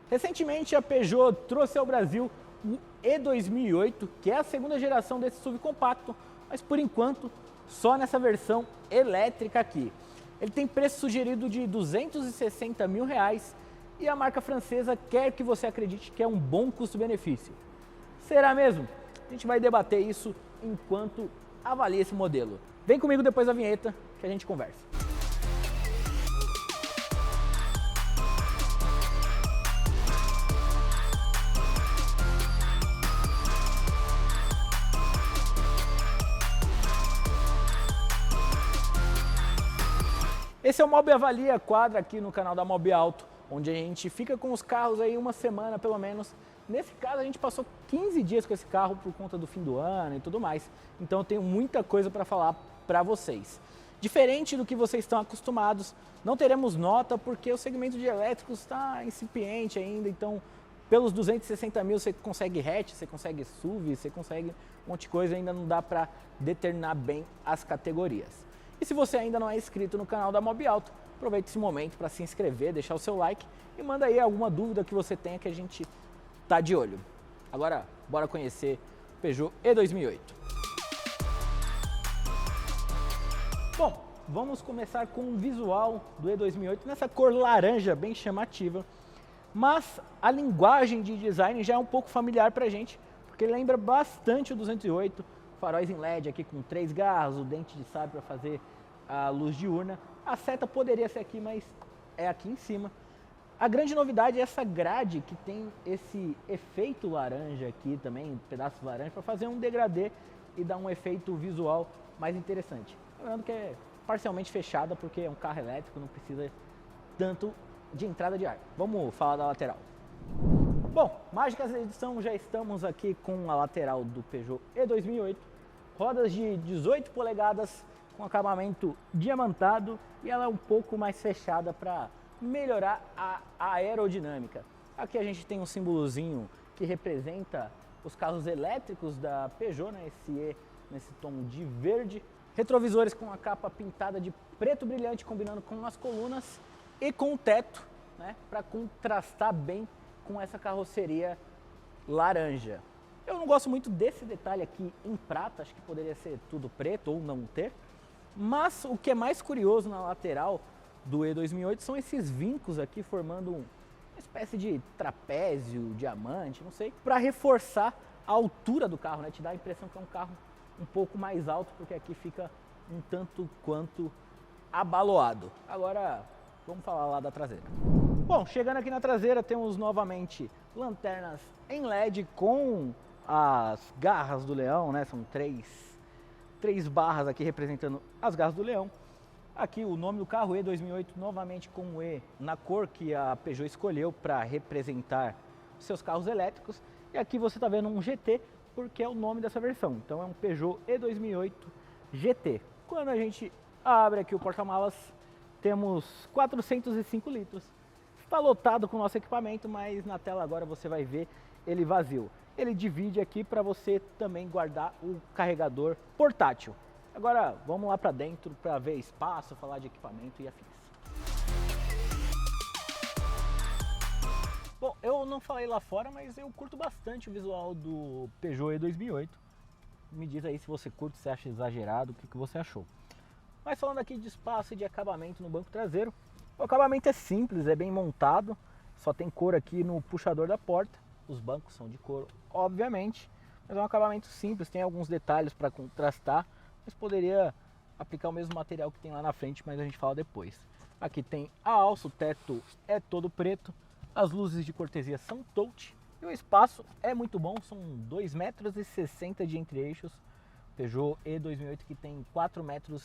Recentemente a Peugeot trouxe ao Brasil o E2008, que é a segunda geração desse SUV compacto, mas por enquanto só nessa versão elétrica aqui. Ele tem preço sugerido de R$260 mil e a marca francesa quer que você acredite que é um bom custo-benefício. Será mesmo? A gente vai debater isso enquanto avalia esse modelo. Vem comigo depois da vinheta que a gente conversa. Esse é o Mob Avalia Quadra aqui no canal da Mob Auto, onde a gente fica com os carros aí uma semana pelo menos. Nesse caso a gente passou 15 dias com esse carro por conta do fim do ano e tudo mais. Então eu tenho muita coisa para falar para vocês. Diferente do que vocês estão acostumados, não teremos nota porque o segmento de elétricos está incipiente ainda. Então pelos 260 mil você consegue hatch, você consegue SUV, você consegue um monte de coisa, ainda não dá para determinar bem as categorias. E se você ainda não é inscrito no canal da Mob Auto, aproveite esse momento para se inscrever, deixar o seu like e manda aí alguma dúvida que você tenha que a gente tá de olho. Agora, bora conhecer o Peugeot E2008. Bom, vamos começar com o visual do E2008 nessa cor laranja bem chamativa, mas a linguagem de design já é um pouco familiar pra gente, porque lembra bastante o 208, faróis em LED aqui com 3 garras, o dente de sabre para fazer a luz diurna. A seta poderia ser aqui, mas é aqui em cima. A grande novidade é essa grade que tem esse efeito laranja aqui também, pedaços laranja, para fazer um degradê e dar um efeito visual mais interessante. Lembrando que é parcialmente fechada porque é um carro elétrico, não precisa tanto de entrada de ar. Vamos falar da lateral. Bom, mágicas da edição, já estamos aqui com a lateral do Peugeot E2008. Rodas de 18 polegadas com acabamento diamantado e ela é um pouco mais fechada para melhorar a aerodinâmica. Aqui a gente tem um símbolozinho que representa os carros elétricos da Peugeot, né? Esse E nesse tom de verde. Retrovisores com a capa pintada de preto brilhante combinando com as colunas e com o teto, né? Para contrastar bem com essa carroceria laranja. Eu não gosto muito desse detalhe aqui em prata, acho que poderia ser tudo preto ou não ter. Mas o que é mais curioso na lateral do E2008 são esses vincos aqui formando uma espécie de trapézio, diamante, não sei, para reforçar a altura do carro, né? Te dá a impressão que é um carro um pouco mais alto, porque aqui fica um tanto quanto abaloado. Agora vamos falar lá da traseira. Bom, chegando aqui na traseira temos novamente lanternas em LED com as garras do leão, né? São três barras aqui representando as garras do leão. Aqui o nome do carro E2008 novamente com o E na cor que a Peugeot escolheu para representar seus carros elétricos. E aqui você está vendo um GT porque é o nome dessa versão. Então é um Peugeot E2008 GT. Quando a gente abre aqui o porta-malas, temos 405 litros. Está lotado com o nosso equipamento, mas na tela agora você vai ver ele vazio. Ele divide aqui para você também guardar o carregador portátil. Agora vamos lá para dentro para ver espaço, falar de equipamento e afins. Bom, eu não falei lá fora, mas eu curto bastante o visual do Peugeot E2008. Me diz aí se você curte, se acha exagerado, o que você achou. Mas falando aqui de espaço e de acabamento no banco traseiro, o acabamento é simples, é bem montado, só tem couro aqui no puxador da porta. Os bancos são de couro, obviamente, mas é um acabamento simples, tem alguns detalhes para contrastar, mas poderia aplicar o mesmo material que tem lá na frente, mas a gente fala depois. Aqui tem a alça, o teto é todo preto, as luzes de cortesia são touch e o espaço é muito bom, são 2,60 m de entre-eixos. Peugeot E2008 que tem 4,30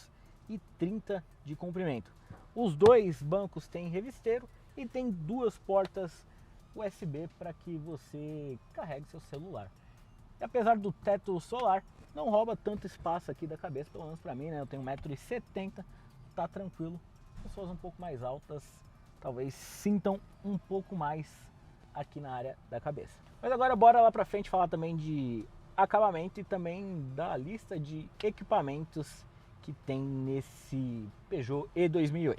m de comprimento. Os dois bancos têm revisteiro e tem duas portas USB para que você carregue seu celular. E apesar do teto solar, não rouba tanto espaço aqui da cabeça, pelo menos para mim, né? Eu tenho 1,70 m, tá tranquilo. Pessoas um pouco mais altas talvez sintam um pouco mais aqui na área da cabeça. Mas agora bora lá para frente falar também de acabamento e também da lista de equipamentos que tem nesse Peugeot E2008.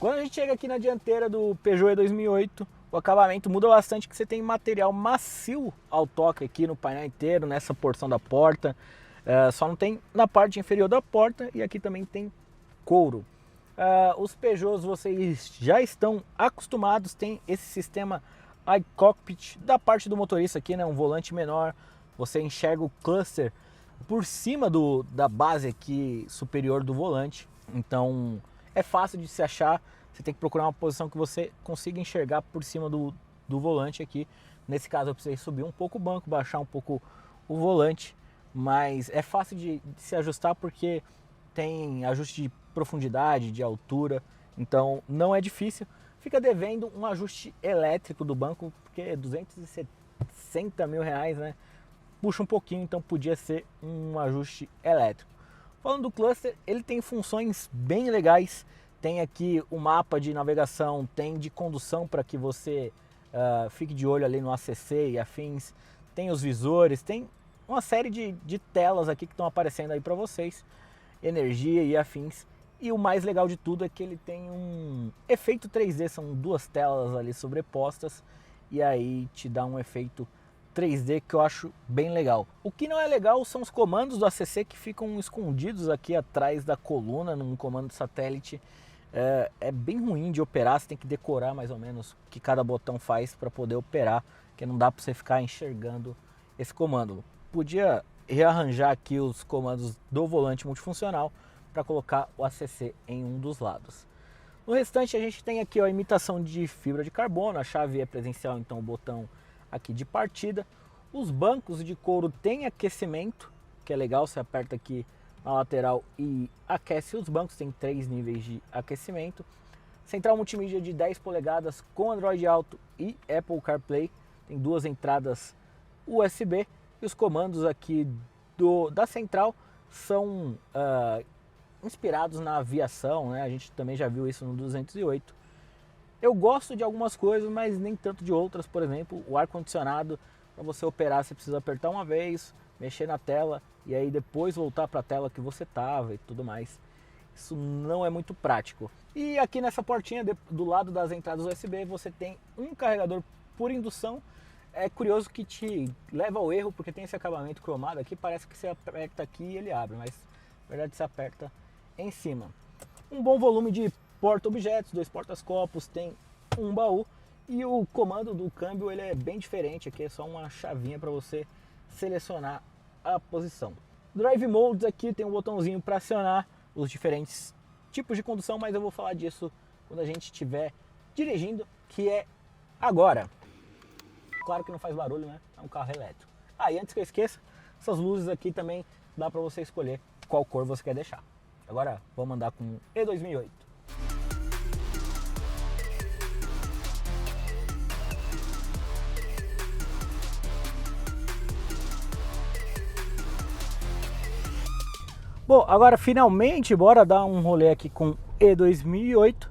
Quando a gente chega aqui na dianteira do Peugeot E2008, o acabamento muda bastante, que você tem material macio ao toque aqui no painel inteiro, nessa porção da porta. Só não tem na parte inferior da porta, e aqui também tem couro. Os Peugeots vocês já estão acostumados, tem esse sistema iCockpit da parte do motorista aqui, né? Um volante menor, você enxerga o cluster por cima da base aqui superior do volante, então é fácil de se achar. Você tem que procurar uma posição que você consiga enxergar por cima do volante aqui. Nesse caso eu precisei subir um pouco o banco, baixar um pouco o volante, mas é fácil de se ajustar porque tem ajuste de profundidade, de altura, então não é difícil. Fica devendo um ajuste elétrico do banco, porque 260 mil reais, né? Puxa um pouquinho, então podia ser um ajuste elétrico. Falando do cluster, ele tem funções bem legais. Tem aqui o mapa de navegação, tem de condução para que você fique de olho ali no ACC e afins. Tem os visores, tem uma série de telas aqui que estão aparecendo aí para vocês. Energia e afins. E o mais legal de tudo é que ele tem um efeito 3D, são duas telas ali sobrepostas. E aí te dá um efeito 3D que eu acho bem legal. O que não é legal são os comandos do ACC que ficam escondidos aqui atrás da coluna, num comando de satélite. É bem ruim de operar, você tem que decorar mais ou menos o que cada botão faz para poder operar, que não dá para você ficar enxergando esse comando. Podia rearranjar aqui os comandos do volante multifuncional para colocar o ACC em um dos lados. No restante a gente tem aqui a imitação de fibra de carbono, a chave é presencial, então o botão aqui de partida. Os bancos de couro têm aquecimento, que é legal, você aperta aqui na lateral e aquece os bancos, tem 3 níveis de aquecimento. Central multimídia de 10 polegadas com Android Auto e Apple CarPlay, tem 2 entradas USB e os comandos aqui da central são inspirados na aviação, né? A gente também já viu isso no 208. Eu gosto de algumas coisas, mas nem tanto de outras. Por exemplo, o ar-condicionado, para você operar você precisa apertar uma vez, mexer na tela e aí depois voltar para a tela que você estava e tudo mais. Isso não é muito prático. E aqui nessa portinha do lado das entradas USB você tem um carregador por indução. É curioso que te leva ao erro porque tem esse acabamento cromado aqui, parece que você aperta aqui e ele abre, mas na verdade você aperta em cima. Um bom volume de porta-objetos, 2 portas-copos, tem um baú e o comando do câmbio ele é bem diferente, aqui é só uma chavinha para você selecionar a posição. Drive Modes aqui tem um botãozinho para acionar os diferentes tipos de condução, mas eu vou falar disso quando a gente estiver dirigindo, que é agora. Claro que não faz barulho, né? É um carro elétrico. E antes que eu esqueça, essas luzes aqui também dá para você escolher qual cor você quer deixar. Agora vamos andar com o E2008. Bom, agora finalmente bora dar um rolê aqui com o E2008.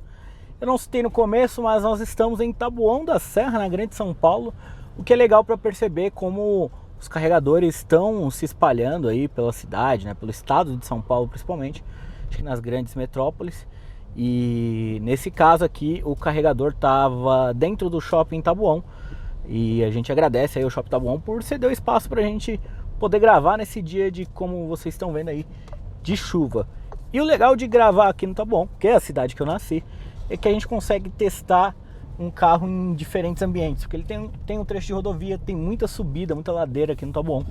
Eu não citei no começo, mas nós estamos em Taboão da Serra, na Grande São Paulo, o que é legal para perceber como os carregadores estão se espalhando aí pela cidade, né, pelo estado de São Paulo principalmente, acho que nas grandes metrópoles. E nesse caso aqui o carregador estava dentro do shopping Taboão e a gente agradece aí ao Shopping Taboão por ceder o espaço para a gente poder gravar nesse dia de, como vocês estão vendo aí, de chuva. E o legal de gravar aqui no Taboão, que é a cidade que eu nasci, é que a gente consegue testar um carro em diferentes ambientes, porque ele tem um trecho de rodovia, tem muita subida, muita ladeira aqui no Taboão,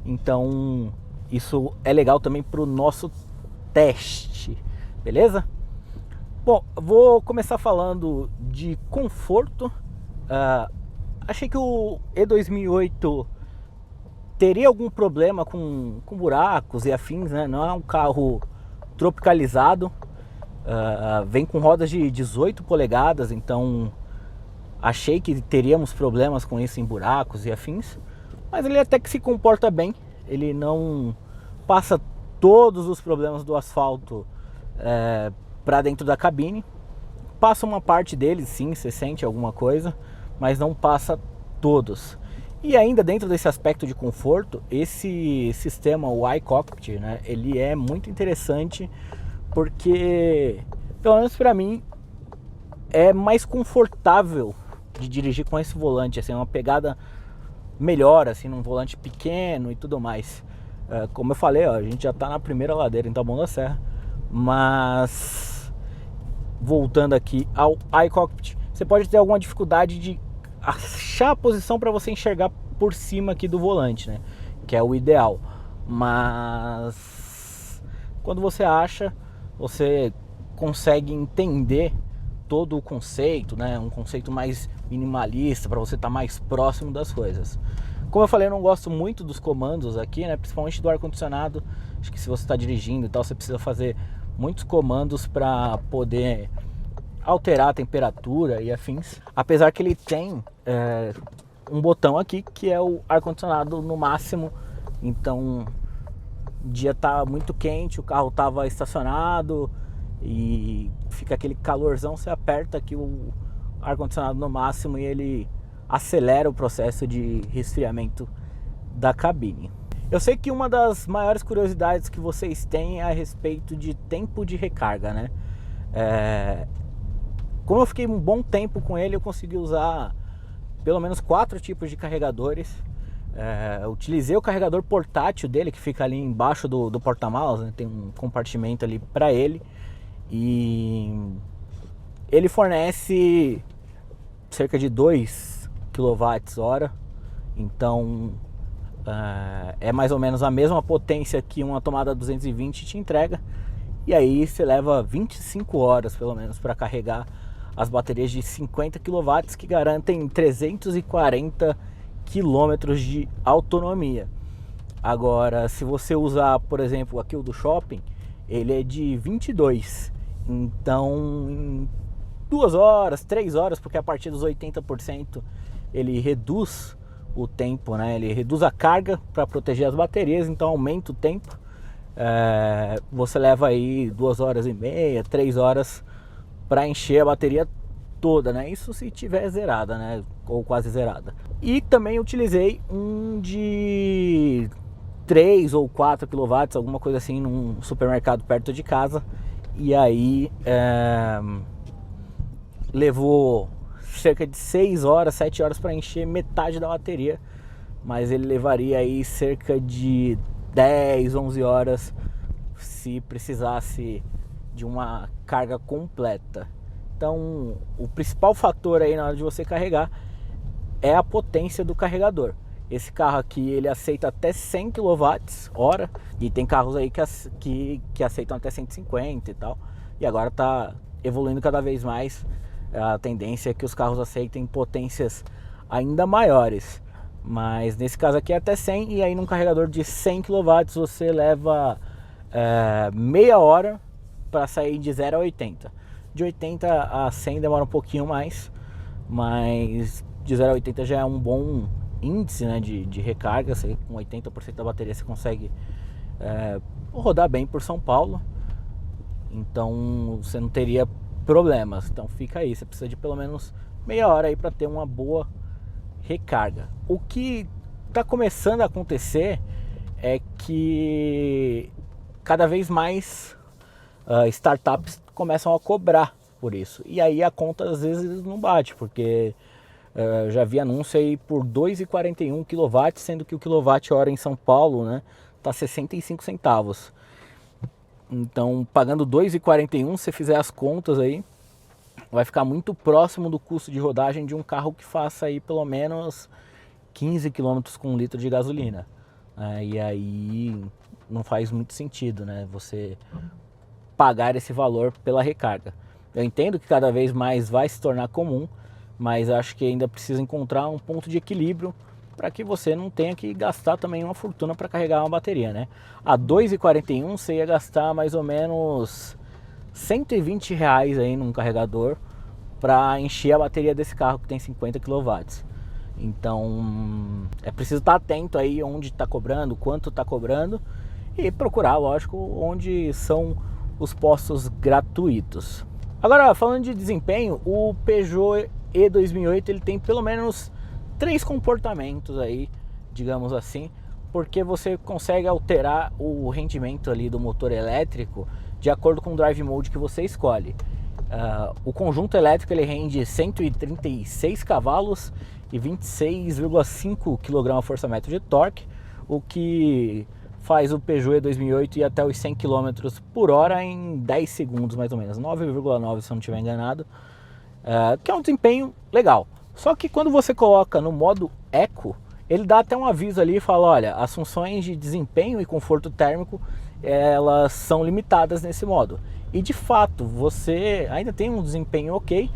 então isso é legal também para o nosso teste, beleza? Bom, vou começar falando de conforto. Achei que o E2008 teria algum problema com buracos e afins, né? Não é um carro tropicalizado, vem com rodas de 18 polegadas, então achei que teríamos problemas com isso em buracos e afins, mas ele até que se comporta bem, ele não passa todos os problemas do asfalto para dentro da cabine, passa uma parte deles sim, você sente alguma coisa, mas não passa todos. E ainda dentro desse aspecto de conforto, esse sistema, o iCockpit, né, ele é muito interessante porque, pelo menos para mim, é mais confortável de dirigir com esse volante, assim, uma pegada melhor, assim, num volante pequeno e tudo mais. Como eu falei, ó, a gente já tá na primeira ladeira em Taboão da Serra, mas voltando aqui ao iCockpit, você pode ter alguma dificuldade de achar a posição para você enxergar por cima aqui do volante, né? Que é o ideal. Mas quando você acha, você consegue entender todo o conceito, né? Um conceito mais minimalista para você estar mais próximo das coisas. Como eu falei, eu não gosto muito dos comandos aqui, né? Principalmente do ar-condicionado. Acho que se você está dirigindo e tal, você precisa fazer muitos comandos para poder alterar a temperatura e afins. Apesar que ele tem um botão aqui que é o ar-condicionado no máximo. Então, o dia tá muito quente, o carro tava estacionado e fica aquele calorzão, você aperta aqui o ar-condicionado no máximo e ele acelera o processo de resfriamento da cabine. Eu sei que uma das maiores curiosidades que vocês têm é a respeito de tempo de recarga, né? Como eu fiquei um bom tempo com ele, eu consegui usar pelo menos 4 tipos de carregadores. Eu utilizei o carregador portátil dele, que fica ali embaixo do porta-malas, né? Tem um compartimento ali para ele. E ele fornece cerca de 2 kWh, então é mais ou menos a mesma potência que uma tomada 220 te entrega. E aí você leva 25 horas pelo menos para carregar as baterias de 50 kW que garantem 340 km de autonomia. Agora, se você usar, por exemplo, aqui o do shopping, ele é de 22. Então, em 2 horas, 3 horas, porque a partir dos 80% ele reduz o tempo, né? Ele reduz a carga para proteger as baterias, então aumenta o tempo. Você leva aí 2 horas e meia, 3 horas para encher a bateria toda, né? Isso se tiver zerada, né? Ou quase zerada. E também utilizei um de 3 ou 4 kW, alguma coisa assim, num supermercado perto de casa. E aí levou cerca de 6 horas, 7 horas para encher metade da bateria. Mas ele levaria aí cerca de 10, 11 horas se precisasse de uma carga completa. Então, o principal fator aí na hora de você carregar é a potência do carregador. Esse carro aqui, ele aceita até 100 kWh e tem carros aí que aceitam até 150 e tal. E agora tá evoluindo cada vez mais. A tendência é que os carros aceitem potências ainda maiores. Mas nesse caso aqui é até 100, e aí num carregador de 100 kW você leva meia hora para sair de 0 a 80. De 80 a 100 demora um pouquinho mais, mas de 0 a 80 já é um bom índice, né, de recarga. Você, com 80% da bateria você consegue rodar bem por São Paulo, então você não teria problemas. Então fica aí, você precisa de pelo menos meia hora aí para ter uma boa recarga. O que está começando a acontecer é que cada vez mais startups começam a cobrar por isso, e aí a conta às vezes não bate, porque já vi anúncio aí por 2,41 kW, sendo que o quilowatt-hora em São Paulo, né, tá 65 centavos. Então, pagando 2,41, se você fizer as contas aí, vai ficar muito próximo do custo de rodagem de um carro que faça aí pelo menos 15 km com 1 litro de gasolina. E aí não faz muito sentido, né, você pagar esse valor pela recarga. Eu entendo que cada vez mais vai se tornar comum, mas acho que ainda precisa encontrar um ponto de equilíbrio para que você não tenha que gastar também uma fortuna para carregar uma bateria, né? A 2,41 você ia gastar mais ou menos R$120 aí num carregador para encher a bateria desse carro que tem 50 kW. Então é preciso estar atento aí onde está cobrando, quanto está cobrando, e procurar, lógico, onde são os postos gratuitos. Agora, falando de desempenho, o Peugeot E2008 ele tem pelo menos 3 comportamentos aí, digamos assim, porque você consegue alterar o rendimento ali do motor elétrico de acordo com o drive mode que você escolhe. O conjunto elétrico ele rende 136 cavalos e 26,5 kgfm de torque, o que faz o Peugeot E2008 ir até os 100 km por hora em 10 segundos mais ou menos, 9,9 se eu não estiver enganado, que é um desempenho legal. Só que quando você coloca no modo Eco, ele dá até um aviso ali e fala, olha, as funções de desempenho e conforto térmico, elas são limitadas nesse modo. E de fato, você ainda tem um desempenho ok,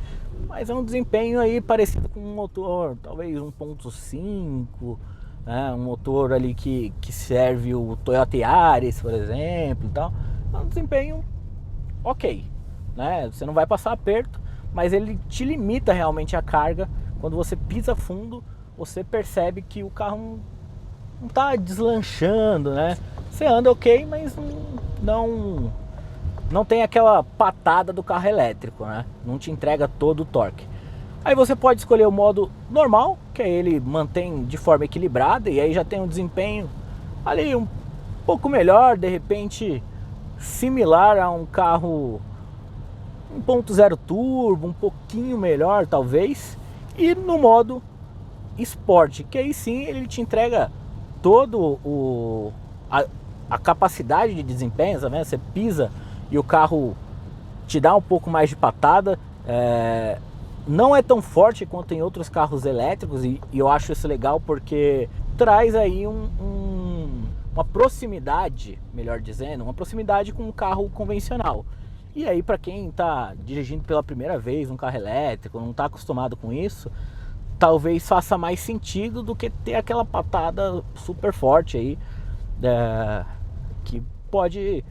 mas é um desempenho aí parecido com um motor, talvez 1.5, né? Um motor ali que serve o Toyota Yaris, por exemplo, e tal. É um desempenho ok, né? Você não vai passar aperto, mas ele te limita realmente a carga. Quando você pisa fundo, você percebe que o carro não está deslanchando, né? Você anda ok, mas não tem aquela patada do carro elétrico, né? Não te entrega todo o torque. Aí você pode escolher o modo normal, que aí ele mantém de forma equilibrada e aí já tem um desempenho ali um pouco melhor, de repente similar a um carro 1.0 turbo, um pouquinho melhor talvez. E no modo Sport, que aí sim ele te entrega todo a capacidade de desempenho, né? Você pisa e o carro te dá um pouco mais de patada, não é tão forte quanto em outros carros elétricos e eu acho isso legal porque traz aí uma proximidade, melhor dizendo, uma proximidade com um carro convencional. E aí para quem está dirigindo pela primeira vez um carro elétrico, não está acostumado com isso, talvez faça mais sentido do que ter aquela patada super forte aí, que pode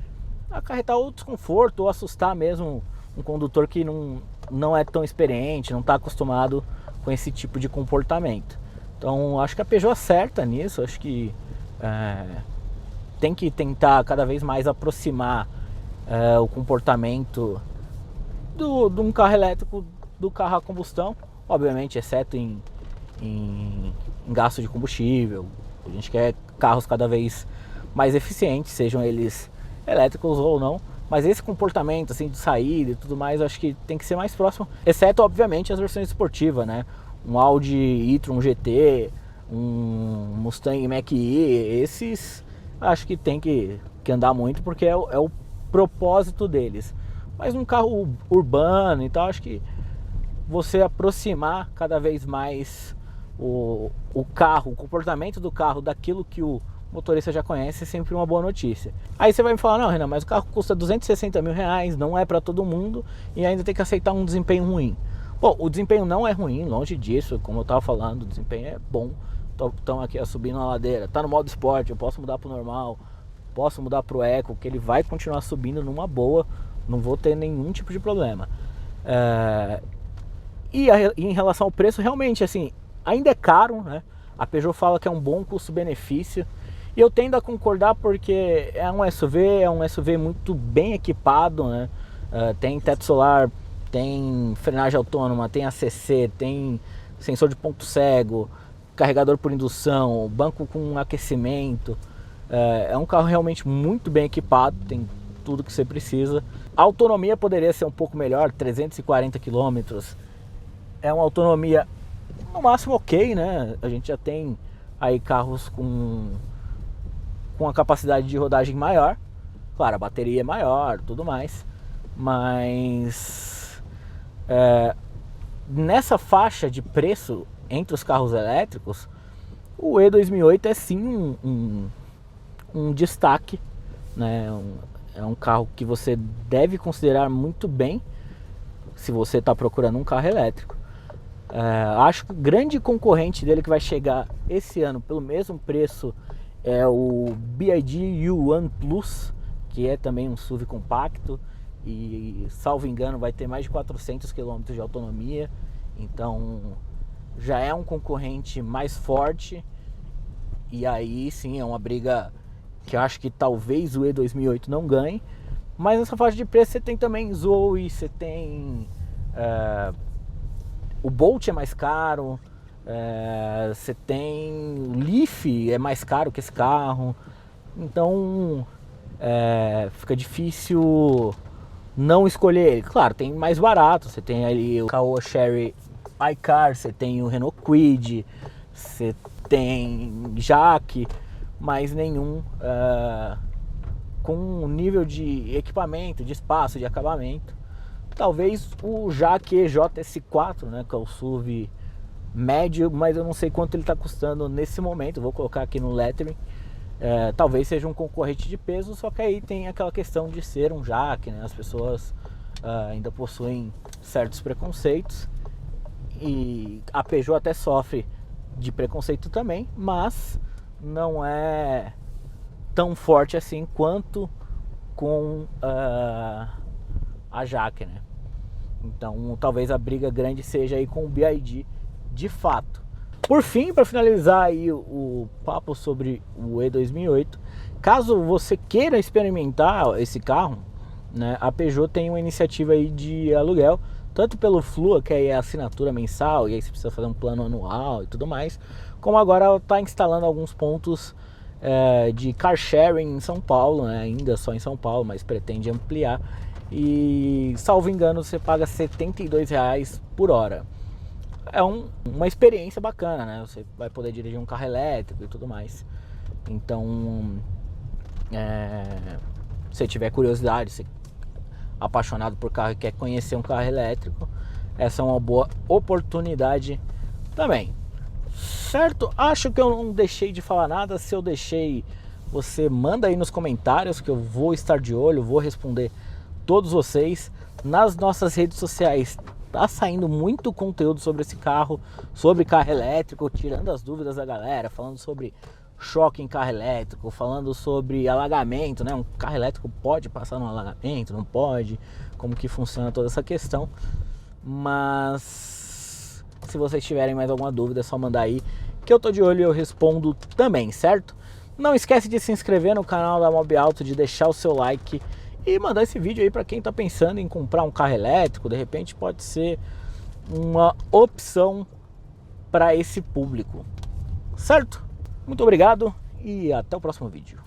acarretar outro desconforto ou assustar mesmo um condutor que não é tão experiente, não está acostumado com esse tipo de comportamento. Então acho que a Peugeot acerta nisso, acho que tem que tentar cada vez mais aproximar o comportamento de um carro elétrico do carro a combustão, obviamente exceto em gasto de combustível. A gente quer carros cada vez mais eficientes, sejam eles elétricos ou não, mas esse comportamento assim de saída e tudo mais, eu acho que tem que ser mais próximo, exceto obviamente as versões esportivas, né? Um Audi e-tron GT, um Mustang Mach-E, esses acho que tem que andar muito porque é o propósito deles. Mas um carro urbano e tal, acho que você aproximar cada vez mais o carro, o comportamento do carro daquilo que o motorista já conhece é sempre uma boa notícia. Aí você vai me falar, não Renan, mas o carro custa 260 mil reais, não é para todo mundo e ainda tem que aceitar um desempenho ruim. Bom, o desempenho não é ruim, longe disso, como eu estava falando, o desempenho é bom. Estão aqui subindo a ladeira, tá no modo esporte, eu posso mudar pro normal, posso mudar pro eco, que ele vai continuar subindo numa boa, não vou ter nenhum tipo de problema. E em relação ao preço, realmente, assim, ainda é caro, né? A Peugeot fala que é um bom custo-benefício. E eu tendo a concordar porque é um SUV muito bem equipado, né? Tem teto solar, tem frenagem autônoma, tem ACC, tem sensor de ponto cego, carregador por indução, banco com aquecimento. É um carro realmente muito bem equipado, tem tudo que você precisa. A autonomia poderia ser um pouco melhor, 340 km. É uma autonomia no máximo ok, né? A gente já tem aí carros com a capacidade de rodagem maior. Claro, a bateria é maior, tudo mais. Mas nessa faixa de preço entre os carros elétricos, o E2008 é sim um destaque, né? É um carro que você deve considerar muito bem se você está procurando um carro elétrico. Acho que o grande concorrente dele que vai chegar esse ano pelo mesmo preço é o BYD U1 Plus, que é também um SUV compacto e, salvo engano, vai ter mais de 400 km de autonomia. Então já é um concorrente mais forte e aí sim é uma briga que eu acho que talvez o E2008 não ganhe. Mas nessa faixa de preço você tem também Zoe, você tem o Bolt é mais caro, você tem o Leaf é mais caro que esse carro. Então fica difícil não escolher ele? Claro, tem mais barato, você tem ali o Caoa Chery iCar, você tem o Renault Kwid, você tem Jaque, mas nenhum com um nível de equipamento, de espaço, de acabamento. Talvez o Jaque EJS4, né, que é o SUV médio, mas eu não sei quanto ele está custando nesse momento. Vou colocar aqui no lettering. Talvez seja um concorrente de peso, só que aí tem aquela questão de ser um Jaque, né? As pessoas ainda possuem certos preconceitos, e a Peugeot até sofre de preconceito também, mas não é tão forte assim quanto com a Jaque, né? Então talvez a briga grande seja aí com o BYD de fato. Por fim, para finalizar aí o papo sobre o E2008, caso você queira experimentar esse carro, né, a Peugeot tem uma iniciativa aí de aluguel, tanto pelo Flua, que é a assinatura mensal, e aí você precisa fazer um plano anual e tudo mais, como agora ela está instalando alguns pontos de car sharing em São Paulo, né, ainda só em São Paulo, mas pretende ampliar, e salvo engano você paga R$ 72 por hora. É uma experiência bacana, né? Você vai poder dirigir um carro elétrico e tudo mais. Então, se tiver curiosidade, se apaixonado por carro e quer conhecer um carro elétrico, essa é uma boa oportunidade também. Certo? Acho que eu não deixei de falar nada. Se eu deixei, você manda aí nos comentários que eu vou estar de olho, vou responder todos vocês. Nas nossas redes sociais tá saindo muito conteúdo sobre esse carro, sobre carro elétrico, tirando as dúvidas da galera, falando sobre choque em carro elétrico, falando sobre alagamento, né? Um carro elétrico pode passar no alagamento, não pode, como que funciona toda essa questão. Mas se vocês tiverem mais alguma dúvida, é só mandar aí que eu tô de olho e eu respondo também, certo? Não esquece de se inscrever no canal da Mobiauto, de deixar o seu like e mandar esse vídeo aí para quem está pensando em comprar um carro elétrico. De repente pode ser uma opção para esse público, certo? Muito obrigado e até o próximo vídeo.